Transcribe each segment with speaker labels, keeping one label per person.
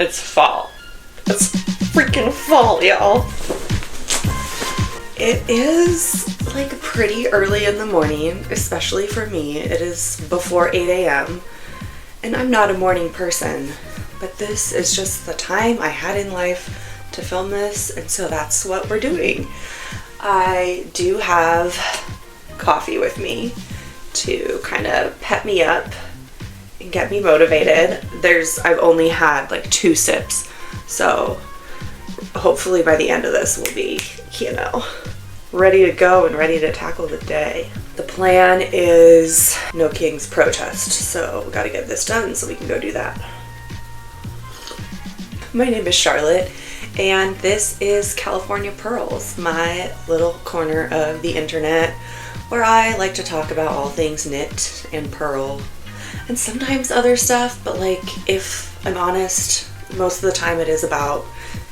Speaker 1: It's fall. It's freaking fall, y'all. It is like pretty early in the morning, especially for me. It is before 8 a.m. and I'm not a morning person, but this is just the time I had in life to film this, and so that's what we're doing. I do have coffee with me to kind of pep me up and get me motivated. I've only had like 2 sips, so hopefully by the end of this we'll be, ready to go and ready to tackle the day. The plan is no King's protest, so we gotta get this done so we can go do that. My name is Charlotte, and this is California Pearls, my little corner of the internet where I like to talk about all things knit and purl and sometimes other stuff, but like, if I'm honest, most of the time it is about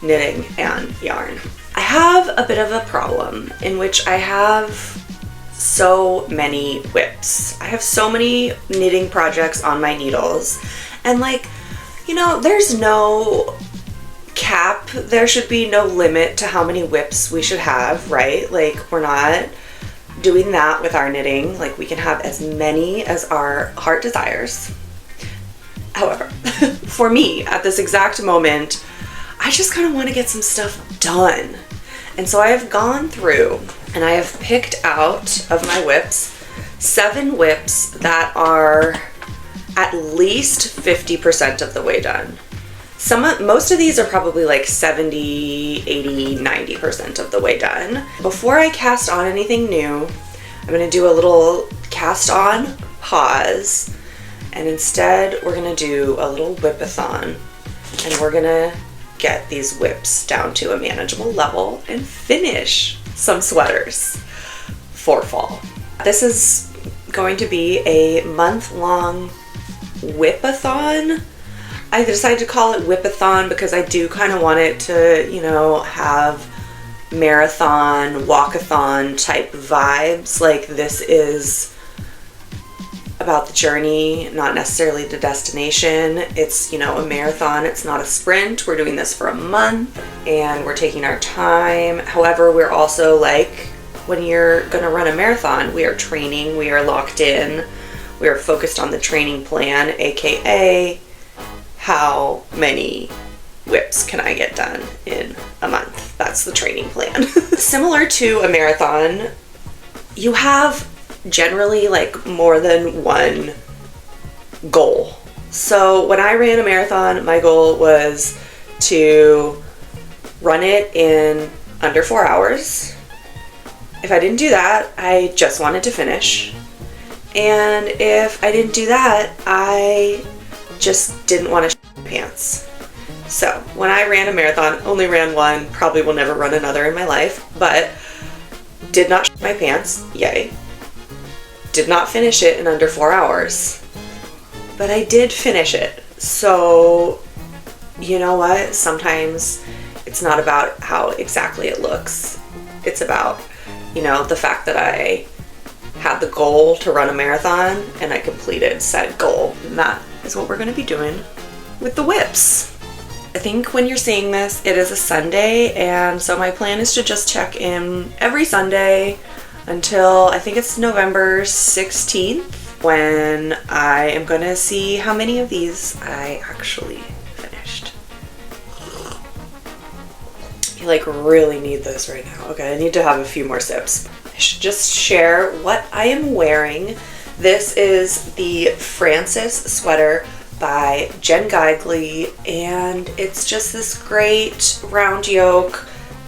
Speaker 1: knitting and yarn. I have a bit of a problem in which I have so many whips. I have so many knitting projects on my needles, and like, there's no cap. There should be no limit to how many whips we should have, right? Like, we're not doing that with our knitting. Like, we can have as many as our heart desires. However, for me, at this exact moment, I just kind of want to get some stuff done. And so I have gone through and I have picked out of my whips 7 whips that are at least 50% of the way done. Most of these are probably like 70, 80, 90% of the way done. Before I cast on anything new, I'm going to do a little cast on pause, and instead we're going to do a little whipathon, and we're going to get these whips down to a manageable level and finish some sweaters for fall. This is going to be a month-long whipathon. I decided to call it whipathon because I do kind of want it to, have marathon, walkathon type vibes. Like, this is about the journey, not necessarily the destination. It's, a marathon. It's not a sprint. We're doing this for a month and we're taking our time. However, we're also like, when you're going to run a marathon, we are training, we are locked in, we are focused on the training plan, aka how many whips can I get done in a month? That's the training plan. Similar to a marathon, you have generally like more than one goal. So when I ran a marathon, my goal was to run it in under 4 hours. If I didn't do that, I just wanted to finish. And if I didn't do that, I just didn't want to shit my pants. So when I ran a marathon, only ran one, probably will never run another in my life, but did not shit my pants, yay. Did not finish it in under 4 hours, but I did finish it. So, you know what? Sometimes it's not about how exactly it looks. It's about, the fact that I had the goal to run a marathon and I completed said goal. And that is what we're going to be doing with the whips. I think when you're seeing this, it is a Sunday, and so my plan is to just check in every Sunday until I think it's November 16th, when I am going to see how many of these I actually finished. You like really need this right now. Okay, I need to have a few more sips. I should just share what I am wearing. This is the Francis sweater by Jen Geigley, and it's just this great round yoke,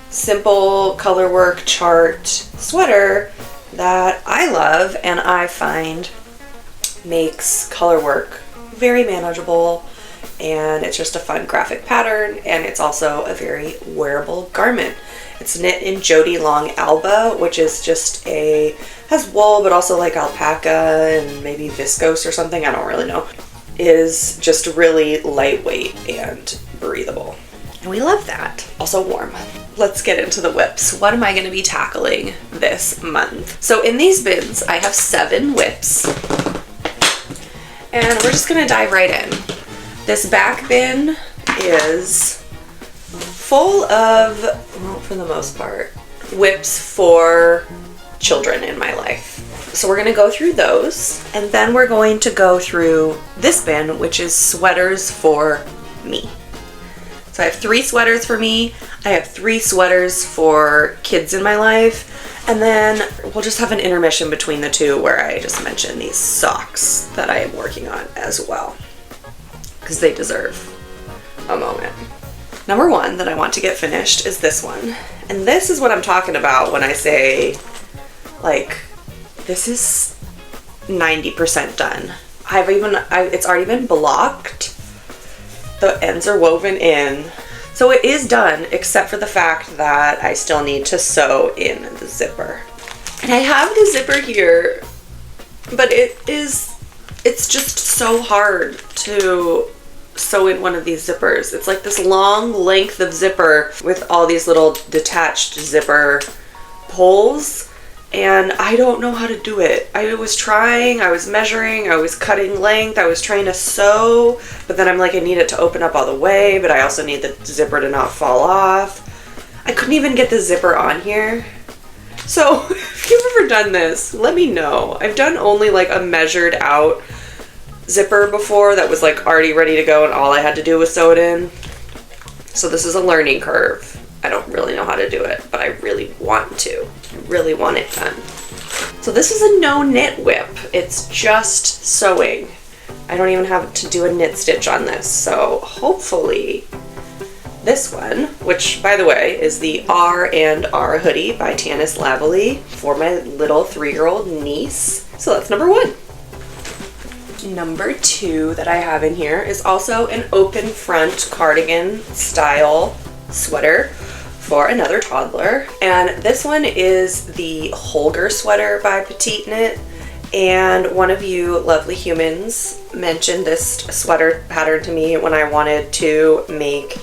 Speaker 1: simple color work chart sweater that I love and I find makes color work very manageable, and it's just a fun graphic pattern, and it's also a very wearable garment. It's knit in Joji long alba, which is just has wool but also like alpaca and maybe viscose or something, I don't really know. Is just really lightweight and breathable. And we love that. Also warm. Let's get into the whips. What am I going to be tackling this month? So in these bins, I have 7 whips. And we're just going to dive right in. This back bin is full of, well, for the most part, whips for children in my life. So we're gonna go through those, and then we're going to go through this bin, which is sweaters for me. So I have 3 sweaters for me, I have 3 sweaters for kids in my life, and then we'll just have an intermission between the two where I just mention these socks that I am working on as well, because they deserve a moment. Number 1 that I want to get finished is this one. And this is what I'm talking about when I say, like, this is 90% done. It's already been blocked. The ends are woven in. So it is done, except for the fact that I still need to sew in the zipper. And I have the zipper here, but it's just so hard to sew in one of these zippers. It's like this long length of zipper with all these little detached zipper holes, and I don't know how to do it. I was trying, I was measuring, I was cutting length, I was trying to sew, but then I'm like, I need it to open up all the way, but I also need the zipper to not fall off. I couldn't even get the zipper on here. So if you've ever done this, let me know. I've done only like a measured out zipper before that was like already ready to go and all I had to do was sew it in. So this is a learning curve. I don't really know how to do it, but I really want to. I really want it done. So this is a no knit whip. It's just sewing. I don't even have to do a knit stitch on this. So hopefully this one, which by the way is the R&R hoodie by Tanis Lavallee for my little 3-year-old niece. So that's number 1. Number 2 that I have in here is also an open front cardigan style sweater for another toddler, and this one is the Holger sweater by Petite knit, and one of you lovely humans mentioned this sweater pattern to me when I wanted to make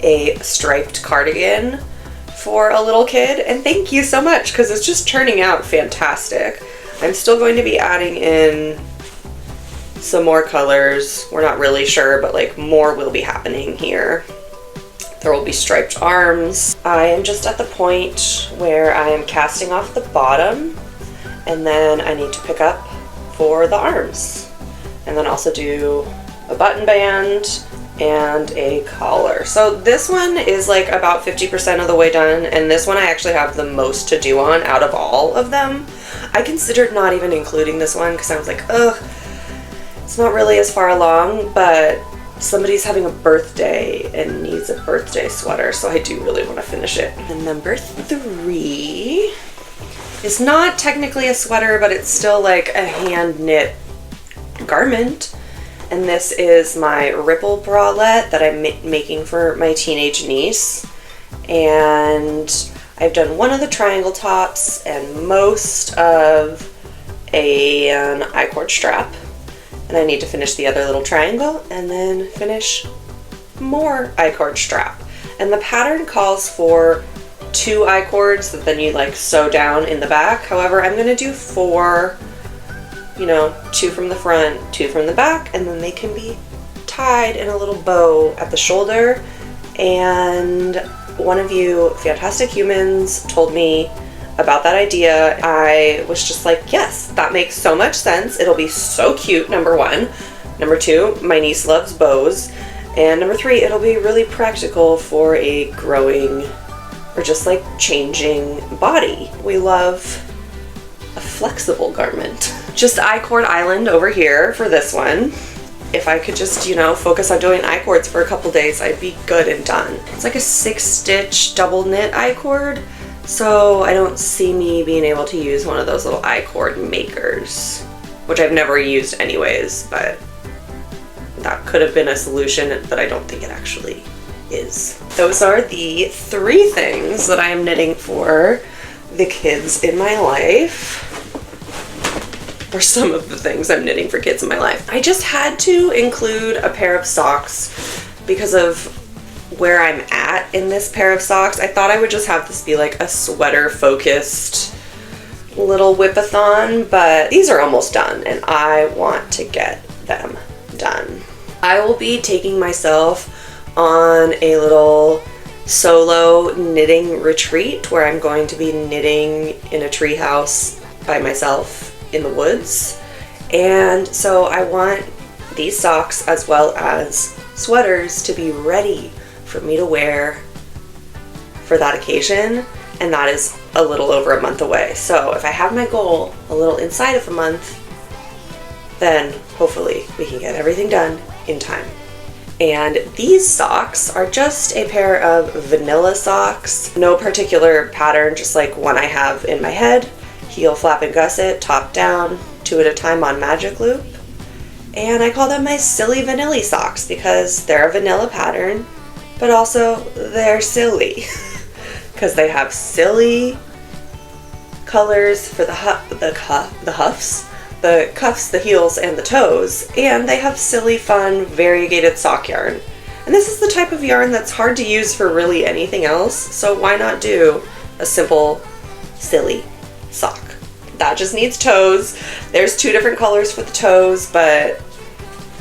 Speaker 1: a striped cardigan for a little kid, and thank you so much because it's just turning out fantastic. I'm still going to be adding in some more colors. We're not really sure, but like more will be happening here. There will be striped arms. I am just at the point where I am casting off the bottom, and then I need to pick up for the arms, and then also do a button band and a collar. So this one is like about 50% of the way done, and this one I actually have the most to do on out of all of them. I considered not even including this one because I was like, ugh, it's not really as far along, but somebody's having a birthday and needs a birthday sweater, so I do really want to finish it. And number 3 is not technically a sweater, but it's still like a hand knit garment. And this is my ripple bralette that I'm making for my teenage niece. And I've done one of the triangle tops and most of an I-cord strap. And I need to finish the other little triangle and then finish more I-cord strap. And the pattern calls for 2 I-cords that then you like sew down in the back. However, I'm going to do 4, 2 from the front, 2 from the back, and then they can be tied in a little bow at the shoulder. And one of you fantastic humans told me about that idea. I was just like, yes, that makes so much sense. It'll be so cute, number 1. Number 2, my niece loves bows. And number 3, it'll be really practical for a growing or just like changing body. We love a flexible garment. Just I-cord island over here for this one. If I could just, focus on doing I-cords for a couple days, I'd be good and done. It's like a 6-stitch double knit I-cord. So I don't see me being able to use one of those little I-cord makers, which I've never used anyways, but that could have been a solution, but I don't think it actually is. Those are the 3 things that I am knitting for the kids in my life, or some of the things I'm knitting for kids in my life. I just had to include a pair of socks because of where I'm at in this pair of socks. I thought I would just have this be like a sweater focused little WIPATHON, but these are almost done and I want to get them done. I will be taking myself on a little solo knitting retreat where I'm going to be knitting in a tree house by myself in the woods. And so I want these socks as well as sweaters to be ready for me to wear for that occasion, and that is a little over a month away. So if I have my goal a little inside of a month, then hopefully we can get everything done in time. And these socks are just a pair of vanilla socks. No particular pattern, just like one I have in my head. Heel, flap, and gusset, top down, 2 at a time on magic loop. And I call them my silly vanilly socks because they're a vanilla pattern, but also they're silly because they have silly colors for the cuffs, the heels, and the toes, and they have silly, fun, variegated sock yarn. And this is the type of yarn that's hard to use for really anything else, so why not do a simple, silly sock? That just needs toes. There's 2 different colors for the toes, but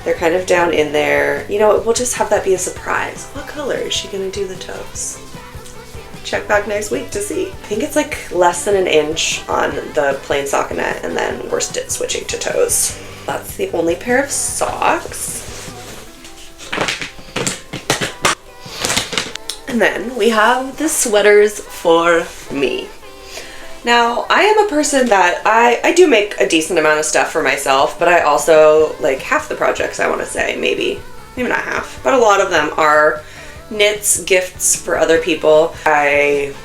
Speaker 1: they're kind of down in there. You know, we'll just have that be a surprise. What color is she gonna do the toes? Check back next week to see. I think it's like less than an inch on the plain stockinette, and then we're switching to toes. That's the only pair of socks. And then we have the sweaters for me. Now, I am a person that I do make a decent amount of stuff for myself, but I also, like, half the projects, I want to say, maybe not half, but a lot of them are knits, gifts for other people. I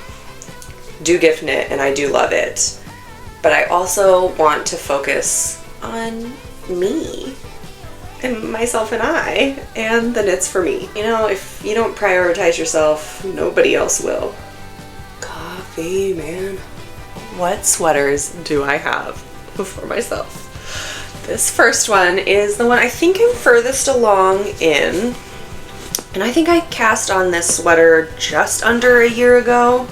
Speaker 1: do gift knit and I do love it, but I also want to focus on me and myself and I and the knits for me. You know, if you don't prioritize yourself, nobody else will. Coffee, man. What sweaters do I have for myself? This first one is the one I think I'm furthest along in. And I think I cast on this sweater just under a year ago.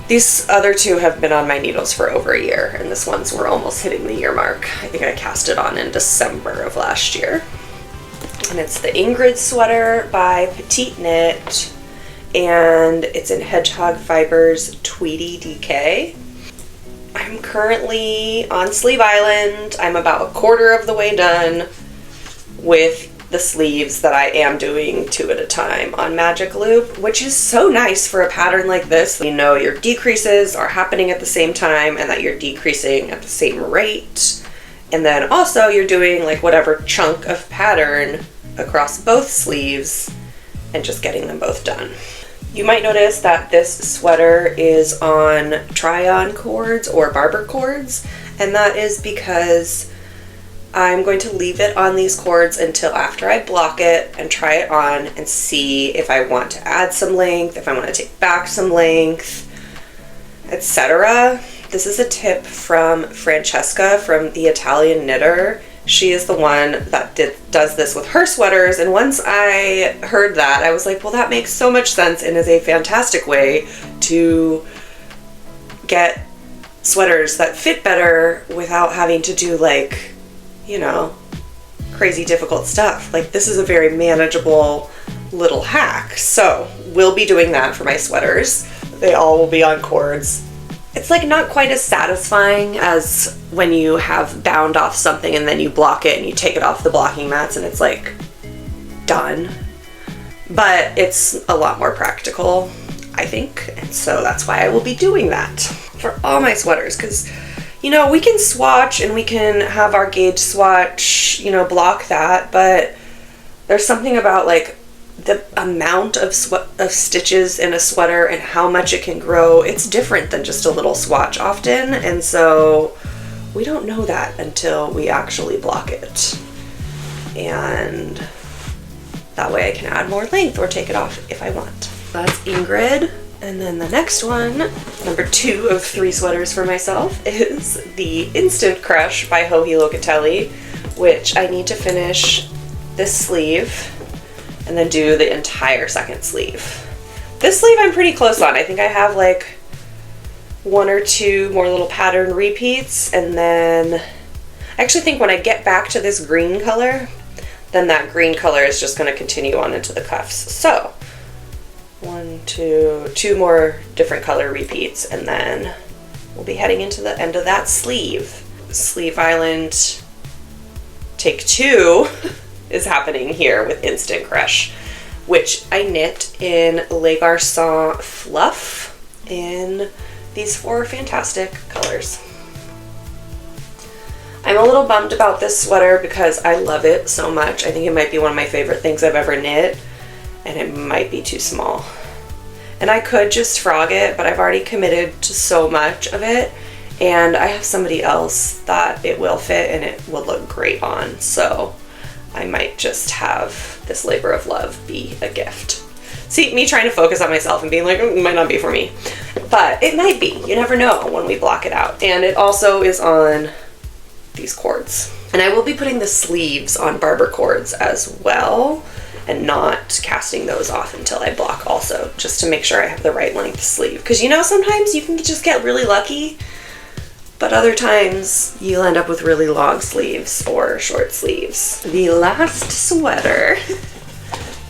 Speaker 1: These other 2 have been on my needles for over a year, and this one's we're almost hitting the year mark. I think I cast it on in December of last year. And it's the Ingrid sweater by Petite Knit, and it's in Hedgehog Fibers Tweedy DK. I'm currently on Sleeve Island. I'm about a quarter of the way done with the sleeves that I am doing 2 at a time on magic loop, which is so nice for a pattern like this. You know your decreases are happening at the same time and that you're decreasing at the same rate. And then also you're doing like whatever chunk of pattern across both sleeves and just getting them both done. You might notice that this sweater is on try-on cords or barber cords, and that is because I'm going to leave it on these cords until after I block it and try it on and see if I want to add some length, if I want to take back some length, etc. This is a tip from Francesca from the Italian Knitter. She is the one that does this with her sweaters, and once I heard that, I was like, well, that makes so much sense and is a fantastic way to get sweaters that fit better without having to do, like, you know, crazy difficult stuff. Like, this is a very manageable little hack. So we'll be doing that for my sweaters. They all will be on cords. It's like not quite as satisfying as when you have bound off something and then you block it and you take it off the blocking mats and it's like done. But it's a lot more practical, I think. And so that's why I will be doing that for all my sweaters, because, you know, we can swatch and we can have our gauge swatch, you know, block that, but there's something about like the amount of stitches in a sweater and how much it can grow. It's different than just a little swatch often, and so we don't know that until we actually block it. And that way I can add more length or take it off if I want. That's Ingrid. And then the next one, number 2 of 3 sweaters for myself, is the Instant Crush by Joji Locatelli, which I need to finish this sleeve and then do the entire second sleeve. This sleeve I'm pretty close on. I think I have like 1 or 2 more little pattern repeats, and then I actually think when I get back to this green color, then that green color is just going to continue on into the cuffs. So two more different color repeats, and then we'll be heading into the end of that sleeve. Sleeve Island take 2 is happening here with Instant Crush, which I knit in Le Garçon Fluff in these 4 fantastic colors. I'm a little bummed about this sweater because I love it so much. I think it might be one of my favorite things I've ever knit, and it might be too small. And I could just frog it, but I've already committed to so much of it, and I have somebody else that it will fit and it will look great on, so I might just have this labor of love be a gift. See, me trying to focus on myself and being like, it might not be for me, but it might be. You never know when we block it out. And it also is on these cords. And I will be putting the sleeves on barber cords as well, and not casting those off until I block also, just to make sure I have the right length sleeve. Because you know, sometimes you can just get really lucky, but other times you'll end up with really long sleeves or short sleeves. The last sweater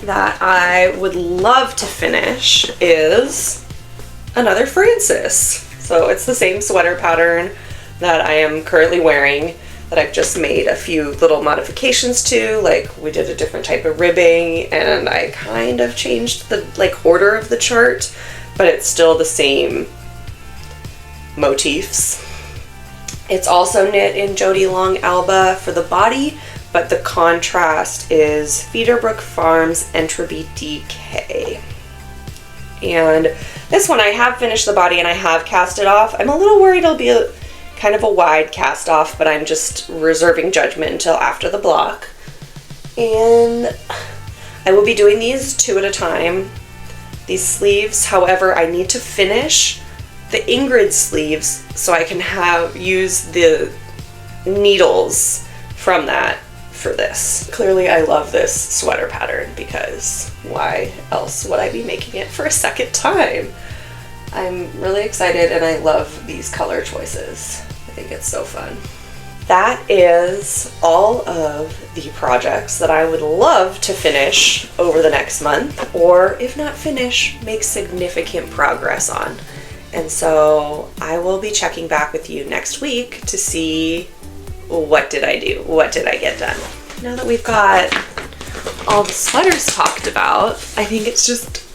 Speaker 1: that I would love to finish is another Francis. So it's the same sweater pattern that I am currently wearing, that I've just made a few little modifications to, like we did a different type of ribbing, and I kind of changed the order of the chart, but it's still the same motifs. It's also knit in Jody Long Alba for the body, but the contrast is Feederbrook Farms Entropy DK. And this one I have finished the body and I have cast it off. I'm a little worried it'll be kind of a wide cast off, but I'm just reserving judgment until after the block. And I will be doing these 2 at a time. These sleeves, however, I need to finish the Ingrid sleeves so I can use the needles from that for this. Clearly I love this sweater pattern, because why else would I be making it for a second time? I'm really excited and I love these color choices. I think it's so fun. That is all of the projects that I would love to finish over the next month, or if not finish, make significant progress on. And so I will be checking back with you next week to see what did I do, what did I get done. Now that we've got all the sweaters talked about, I think it's just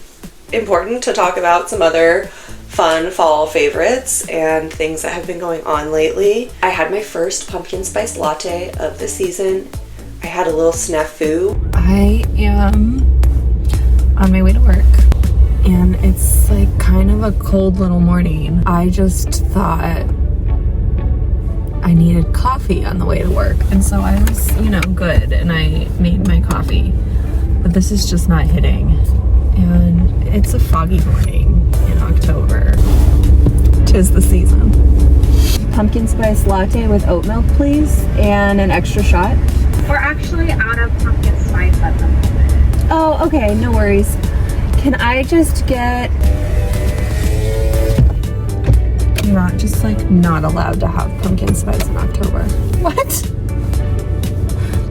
Speaker 1: important to talk about some other fun fall favorites and things that have been going on lately. I had my first pumpkin spice latte of the season. I had a little snafu.
Speaker 2: I am on my way to work, and it's like kind of a cold little morning. I just thought I needed coffee on the way to work, and so I was, good, and I made my coffee, but this is just not hitting. And it's a foggy morning in October. 'Tis the season.
Speaker 3: Pumpkin spice latte with oat milk, please, and an extra shot.
Speaker 4: We're actually out of pumpkin spice at the moment.
Speaker 3: Oh, okay, no worries. Can I just get...
Speaker 2: You're not allowed to have pumpkin spice in October.
Speaker 3: What?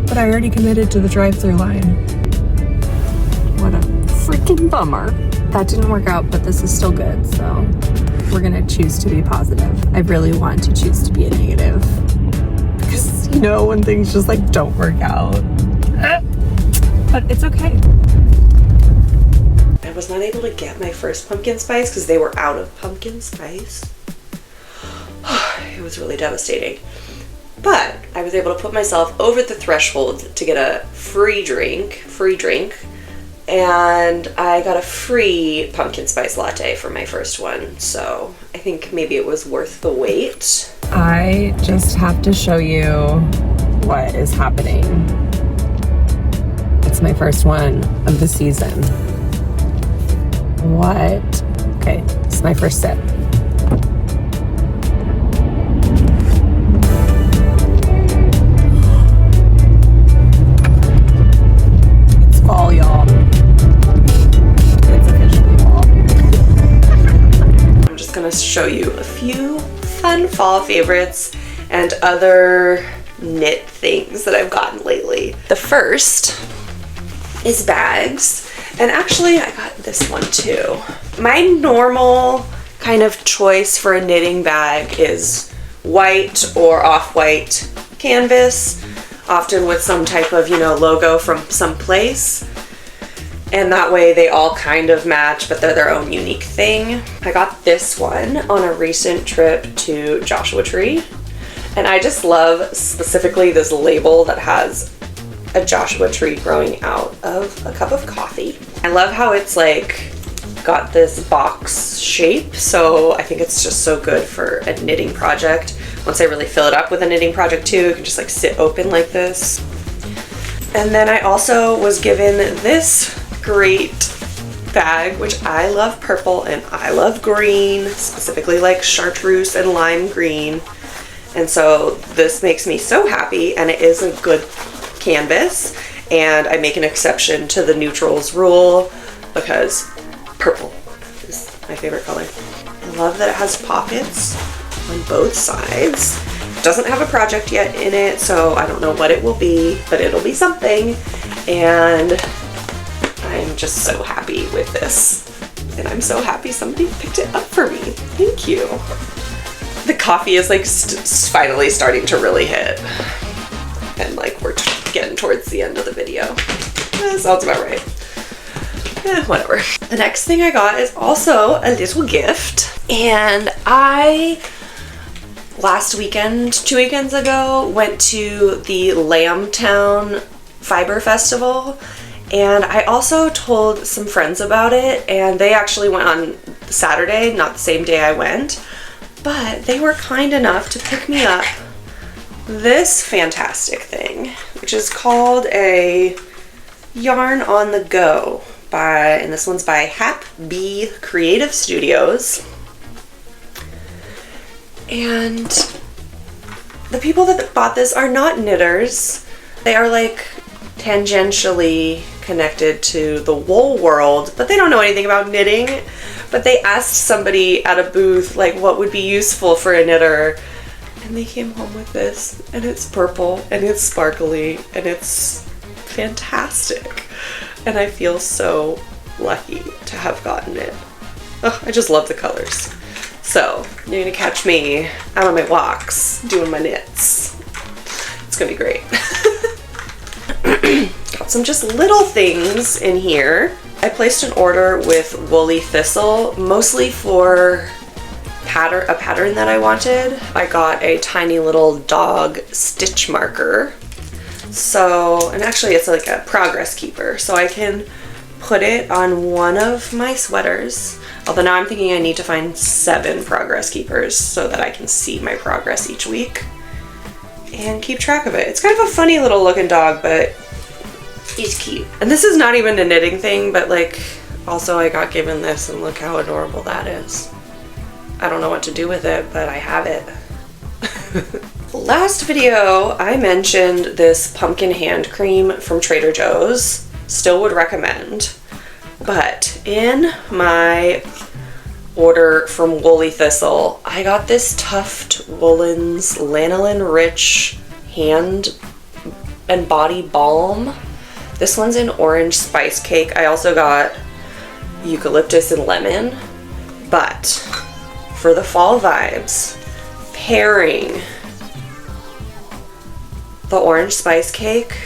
Speaker 2: But I already committed to the drive-thru line. What a freaking bummer. That didn't work out, but this is still good, so we're gonna choose to be positive. I really want to choose to be a negative, because when things just don't work out. But it's okay.
Speaker 1: I was not able to get my first pumpkin spice because they were out of pumpkin spice. It was really devastating. But I was able to put myself over the threshold to get a free drink, and I got a free pumpkin spice latte for my first one, so I think maybe it was worth the wait.
Speaker 2: I just have to show you what is happening. It's my first one of the season. What? Okay, it's my first sip. It's fall, y'all. It's officially fall.
Speaker 1: I'm just gonna show you a few fun fall favorites and other knit things that I've gotten lately. The first is bags, and actually I got this one too. My normal kind of choice for a knitting bag is white or off-white canvas, often with some type of, you know, logo from some place. And that way they all kind of match, but they're their own unique thing. I got this one on a recent trip to Joshua Tree. And I just love specifically this label that has a Joshua tree growing out of a cup of coffee. I love how it's like got this box shape, so I think it's just so good for a knitting project. Once I really fill it up with a knitting project too, it can just like sit open like this. And then I also was given this great bag, which I love purple and I love green, specifically like chartreuse and lime green. And so this makes me so happy, and it is a good canvas, and I make an exception to the neutrals rule because purple is my favorite color. I love that it has pockets on both sides. It doesn't have a project yet in it, so I don't know what it will be, but it'll be something, and I'm just so happy with this. And I'm so happy somebody picked it up for me. Thank you. The coffee is like finally starting to really hit. And like we're getting towards the end of the video. Sounds about right. Whatever. The next thing I got is also a little gift. And I, last weekend, 2 weekends ago, went to the Lambtown Fiber Festival. And I also told some friends about it, and they actually went on Saturday, not the same day I went. But they were kind enough to pick me up this fantastic thing, which is called a Yarn on the Go and this one's by Hap Bee Creative Studios. And the people that bought this are not knitters. They are like tangentially connected to the wool world, but they don't know anything about knitting. But they asked somebody at a booth like what would be useful for a knitter, and they came home with this, and it's purple and it's sparkly and it's fantastic, and I feel so lucky to have gotten it. Oh, I just love the colors. So you're gonna catch me out on my walks doing my knits. It's gonna be great. Got some just little things in here. I placed an order with Woolly Thistle, mostly for a pattern that I wanted. I got a tiny little dog stitch marker. So, and actually it's like a progress keeper, so I can put it on one of my sweaters. Although now I'm thinking I need to find 7 progress keepers so that I can see my progress each week and keep track of it. It's kind of a funny little looking dog, but he's cute. And this is not even a knitting thing, but like also I got given this, and look how adorable that is. I don't know what to do with it, but I have it. Last video I mentioned this pumpkin hand cream from Trader Joe's. Still would recommend. But in my order from Woolly Thistle, I got this Tuft Woolens Lanolin Rich Hand and Body Balm. This one's in Orange Spice Cake. I also got Eucalyptus and Lemon. But for the fall vibes, pairing the Orange Spice Cake,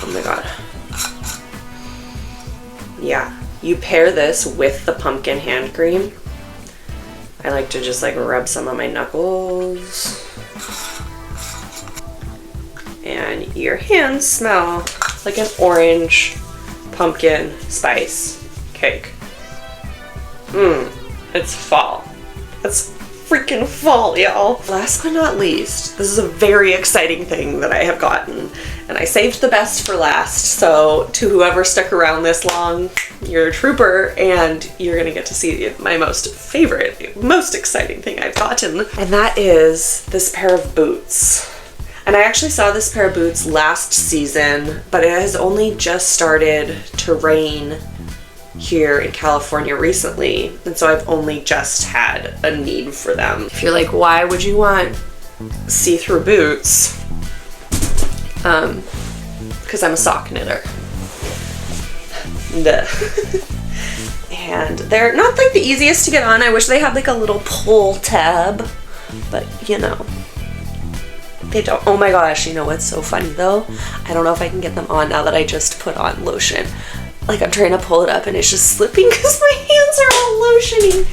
Speaker 1: oh my god. Yeah, you pair this with the pumpkin hand cream. I like to just like rub some on my knuckles. And your hands smell like an orange pumpkin spice cake. It's fall. It's freaking fall, y'all. Last but not least, this is a very exciting thing that I have gotten, and I saved the best for last, so to whoever stuck around this long, you're a trooper, and you're gonna get to see my most exciting thing I've gotten, and that is this pair of boots. And I actually saw this pair of boots last season, but it has only just started to rain here in California recently, and so I've only just had a need for them. If you're like, why would you want see-through boots? because I'm a sock knitter. Duh. And they're not like the easiest to get on. I wish they had like a little pull tab, but you know, they don't. Oh my gosh, you know what's so funny though? I don't know if I can get them on now that I just put on lotion. Like I'm trying to pull it up and it's just slipping because my hands are all lotiony.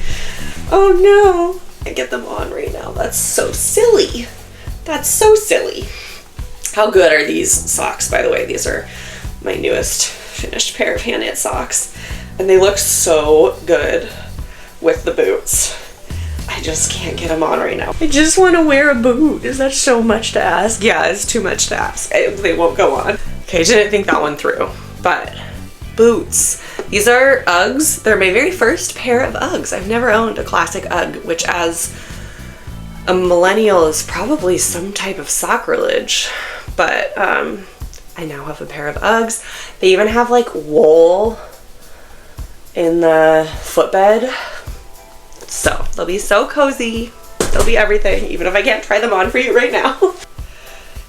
Speaker 1: Oh no, I get them on right now. That's so silly. That's so silly. How good are these socks, by the way? These are my newest finished pair of hand knit socks. And they look so good with the boots. I just can't get them on right now. I just want to wear a boot. Is that so much to ask? Yeah, it's too much to ask. They won't go on. Okay, didn't think that one through. But boots. These are Uggs. They're my very first pair of Uggs. I've never owned a classic Ugg, which as a millennial is probably some type of sacrilege. But I now have a pair of Uggs. They even have like wool in the footbed, so they'll be so cozy. They'll be everything, even if I can't try them on for you right now.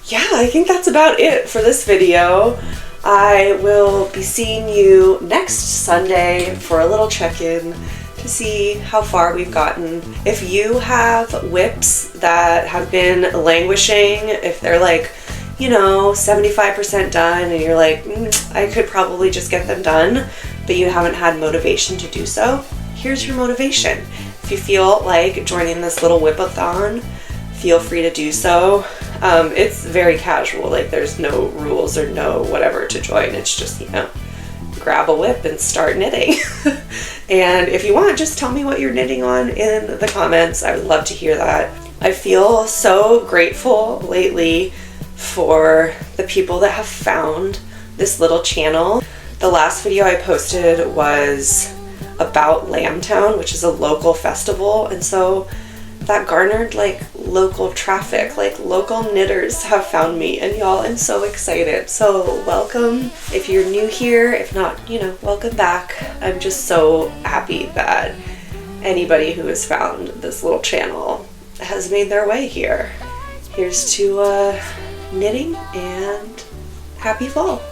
Speaker 1: Yeah, I think that's about it for this video. I will be seeing you next Sunday for a little check-in to see how far we've gotten. If you have whips that have been languishing, if they're like, you know, 75% done and you're like, I could probably just get them done, but you haven't had motivation to do so, here's your motivation. If you feel like joining this little whipathon, feel free to do so. It's very casual, like there's no rules or no whatever to join. It's just, you know, grab a whip and start knitting. And if you want, just tell me what you're knitting on in the comments. I would love to hear that. I feel so grateful lately for the people that have found this little channel. The last video I posted was about Lambtown, which is a local festival, and so that garnered like local traffic, like local knitters have found me, and y'all, I'm so excited. So welcome if you're new here. If not, you know, welcome back. I'm just so happy that anybody who has found this little channel has made their way here. Here's to knitting and happy fall.